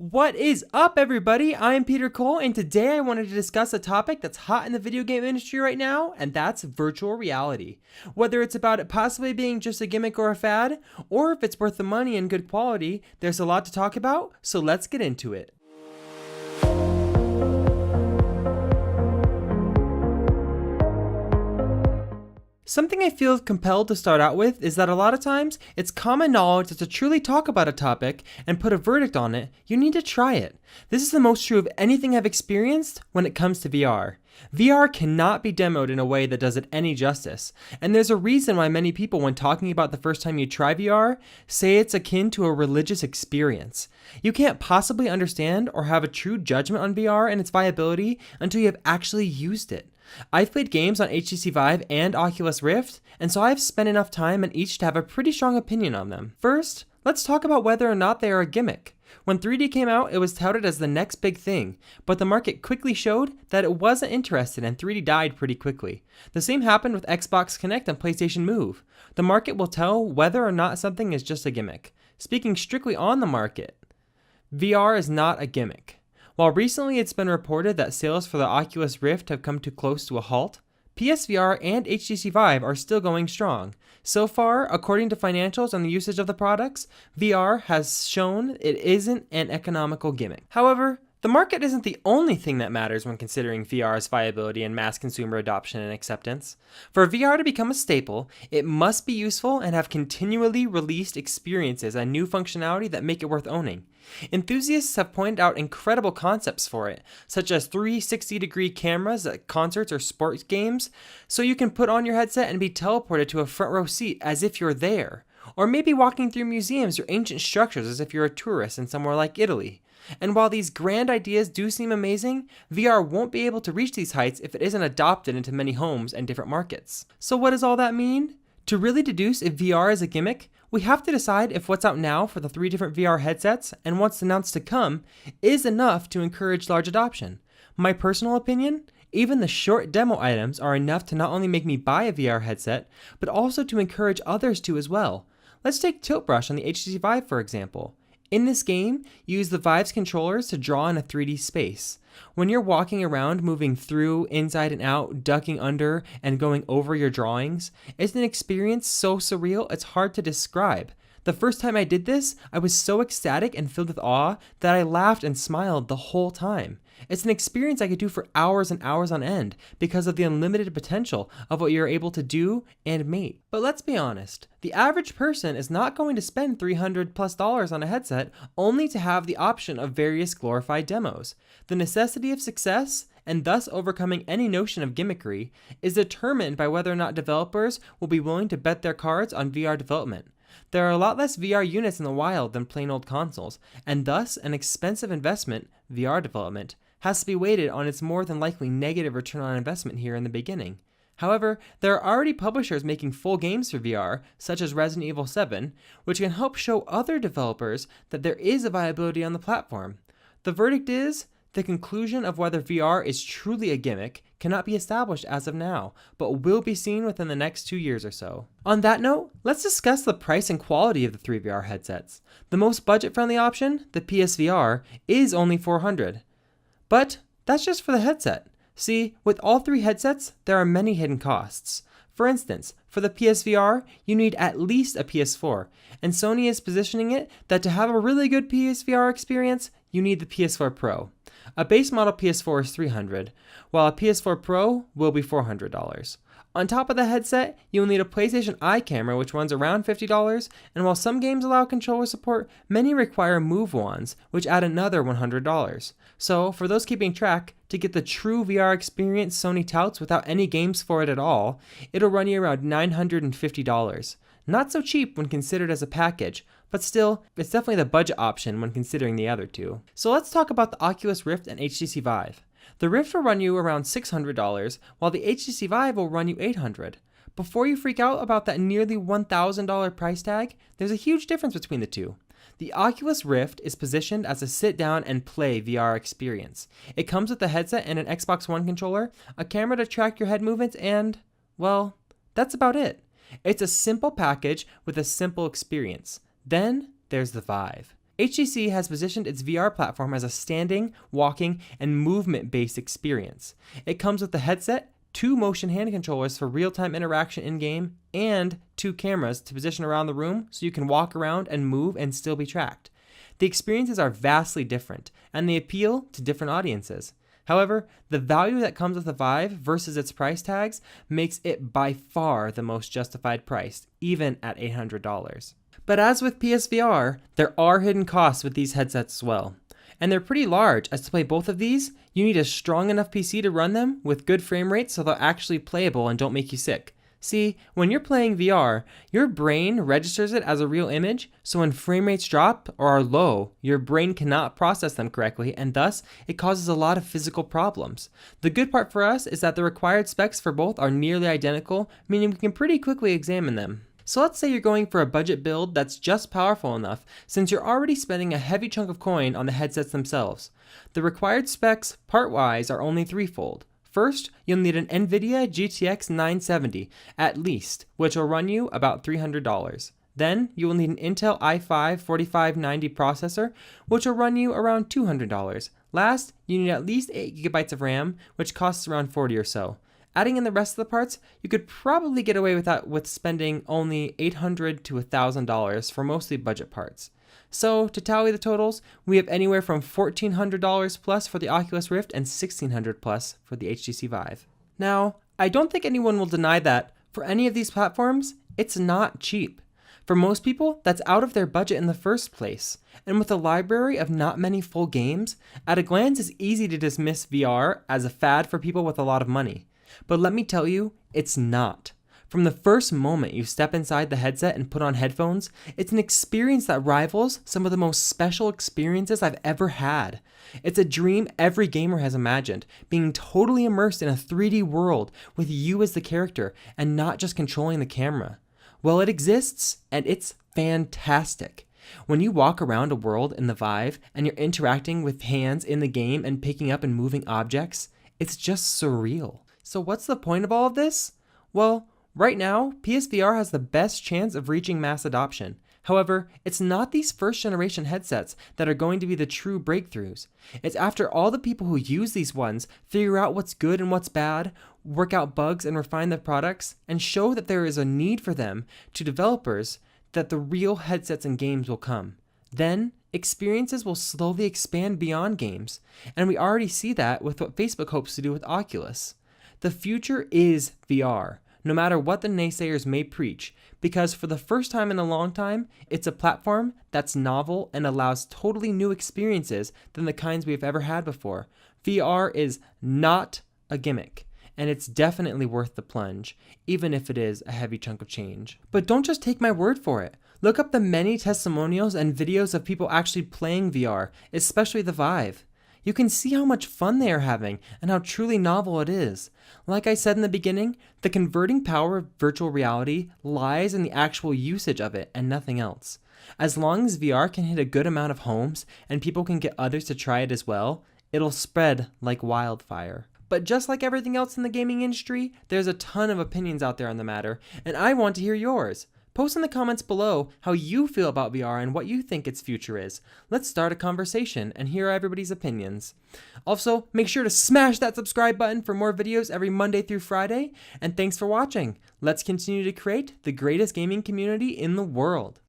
What is up, everybody? I'm Peter Cole, and today I wanted to discuss a topic that's hot in the video game industry right now, and that's virtual reality. Whether it's about it possibly being just a gimmick or a fad, or if it's worth the money and good quality, there's a lot to talk about, so let's get into it. Something I feel compelled to start out with is that a lot of times, it's common knowledge that to truly talk about a topic and put a verdict on it, you need to try it. This is the most true of anything I've experienced when it comes to VR. VR cannot be demoed in a way that does it any justice, and there's a reason why many people, when talking about the first time you try VR, say it's akin to a religious experience. You can't possibly understand or have a true judgment on VR and its viability until you have actually used it. I've played games on HTC Vive and Oculus Rift, and so I've spent enough time on each to have a pretty strong opinion on them. First, let's talk about whether or not they are a gimmick. When 3D came out, it was touted as the next big thing, but the market quickly showed that it wasn't interested and 3D died pretty quickly. The same happened with Xbox Kinect and PlayStation Move. The market will tell whether or not something is just a gimmick. Speaking strictly on the market, VR is not a gimmick. While recently it's been reported that sales for the Oculus Rift have come too close to a halt, PSVR and HTC Vive are still going strong. So far, according to financials and the usage of the products, VR has shown it isn't an economical gimmick. However, the market isn't the only thing that matters when considering VR's viability and mass consumer adoption and acceptance. For VR to become a staple, it must be useful and have continually released experiences and new functionality that make it worth owning. Enthusiasts have pointed out incredible concepts for it, such as 360-degree cameras at concerts or sports games, so you can put on your headset and be teleported to a front row seat as if you're there. Or maybe walking through museums or ancient structures as if you're a tourist in somewhere like Italy. And while these grand ideas do seem amazing, VR won't be able to reach these heights if it isn't adopted into many homes and different markets. So what does all that mean? To really deduce if VR is a gimmick, we have to decide if what's out now for the 3 different VR headsets and what's announced to come is enough to encourage large adoption. My personal opinion? Even the short demo items are enough to not only make me buy a VR headset, but also to encourage others to as well. Let's take Tilt Brush on the HTC Vive for example. In this game, you use the Vive's controllers to draw in a 3D space. When you're walking around, moving through, inside and out, ducking under, and going over your drawings, it's an experience so surreal it's hard to describe. The first time I did this, I was so ecstatic and filled with awe that I laughed and smiled the whole time. It's an experience I could do for hours and hours on end because of the unlimited potential of what you're able to do and make. But let's be honest, the average person is not going to spend $300+ on a headset only to have the option of various glorified demos. The necessity of success, and thus overcoming any notion of gimmickry, is determined by whether or not developers will be willing to bet their cards on VR development. There are a lot less VR units in the wild than plain old consoles, and thus an expensive investment, VR development, has to be weighted on its more than likely negative return on investment here in the beginning. However, there are already publishers making full games for VR, such as Resident Evil 7, which can help show other developers that there is a viability on the platform. The verdict is, the conclusion of whether VR is truly a gimmick cannot be established as of now, but will be seen within the next 2 years or so. On that note, let's discuss the price and quality of the 3 VR headsets. The most budget-friendly option, the PSVR, is only $400. But that's just for the headset. See, with all 3 headsets, there are many hidden costs. For instance, for the PSVR, you need at least a PS4, and Sony is positioning it that to have a really good PSVR experience, you need the PS4 Pro. A base model PS4 is $300, while a PS4 Pro will be $400. On top of the headset, you will need a PlayStation Eye camera which runs around $50, and while some games allow controller support, many require Move Wands, which add another $100. So, for those keeping track, to get the true VR experience Sony touts without any games for it at all, it'll run you around $950. Not so cheap when considered as a package, but still, it's definitely the budget option when considering the other two. So let's talk about the Oculus Rift and HTC Vive. The Rift will run you around $600, while the HTC Vive will run you $800. Before you freak out about that nearly $1,000 price tag, there's a huge difference between the two. The Oculus Rift is positioned as a sit-down and play VR experience. It comes with a headset and an Xbox One controller, a camera to track your head movements, and, well, that's about it. It's a simple package with a simple experience. Then there's the Vive. HTC has positioned its VR platform as a standing, walking, and movement-based experience. It comes with the headset, 2 motion hand controllers for real-time interaction in-game, and 2 cameras to position around the room so you can walk around and move and still be tracked. The experiences are vastly different, and they appeal to different audiences. However, the value that comes with the Vive versus its price tags makes it by far the most justified price, even at $800. But as with PSVR, there are hidden costs with these headsets as well. And they're pretty large, as to play both of these, you need a strong enough PC to run them with good frame rates so they're actually playable and don't make you sick. See, when you're playing VR, your brain registers it as a real image, so when frame rates drop or are low, your brain cannot process them correctly, and thus, it causes a lot of physical problems. The good part for us is that the required specs for both are nearly identical, meaning we can pretty quickly examine them. So let's say you're going for a budget build that's just powerful enough, since you're already spending a heavy chunk of coin on the headsets themselves. The required specs, part-wise, are only threefold. First, you'll need an NVIDIA GTX 970, at least, which will run you about $300. Then, you will need an Intel i5-4590 processor, which will run you around $200. Last, you need at least 8GB of RAM, which costs around $40 or so. Adding in the rest of the parts, you could probably get away with spending only $800 to $1,000 for mostly budget parts. So, to tally the totals, we have anywhere from $1,400 plus for the Oculus Rift and $1,600 plus for the HTC Vive. Now, I don't think anyone will deny that, for any of these platforms, it's not cheap. For most people, that's out of their budget in the first place. And with a library of not many full games, at a glance it's easy to dismiss VR as a fad for people with a lot of money. But let me tell you, it's not. From the first moment you step inside the headset and put on headphones, it's an experience that rivals some of the most special experiences I've ever had. It's a dream every gamer has imagined, being totally immersed in a 3D world with you as the character and not just controlling the camera. Well, it exists, and it's fantastic. When you walk around a world in the Vive and you're interacting with hands in the game and picking up and moving objects, it's just surreal. So what's the point of all of this? Well, right now, PSVR has the best chance of reaching mass adoption. However, it's not these first-generation headsets that are going to be the true breakthroughs. It's after all the people who use these ones figure out what's good and what's bad, work out bugs and refine the products, and show that there is a need for them to developers that the real headsets and games will come. Then, experiences will slowly expand beyond games, and we already see that with what Facebook hopes to do with Oculus. The future is VR, no matter what the naysayers may preach, because for the first time in a long time, it's a platform that's novel and allows totally new experiences than the kinds we've ever had before. VR is not a gimmick, and it's definitely worth the plunge, even if it is a heavy chunk of change. But don't just take my word for it. Look up the many testimonials and videos of people actually playing VR, especially the Vive. You can see how much fun they are having and how truly novel it is. Like I said in the beginning, the converting power of virtual reality lies in the actual usage of it and nothing else. As long as VR can hit a good amount of homes and people can get others to try it as well, it'll spread like wildfire. But just like everything else in the gaming industry, there's a ton of opinions out there on the matter, and I want to hear yours. Post in the comments below how you feel about VR and what you think its future is. Let's start a conversation and hear everybody's opinions. Also, make sure to smash that subscribe button for more videos every Monday through Friday. And thanks for watching. Let's continue to create the greatest gaming community in the world.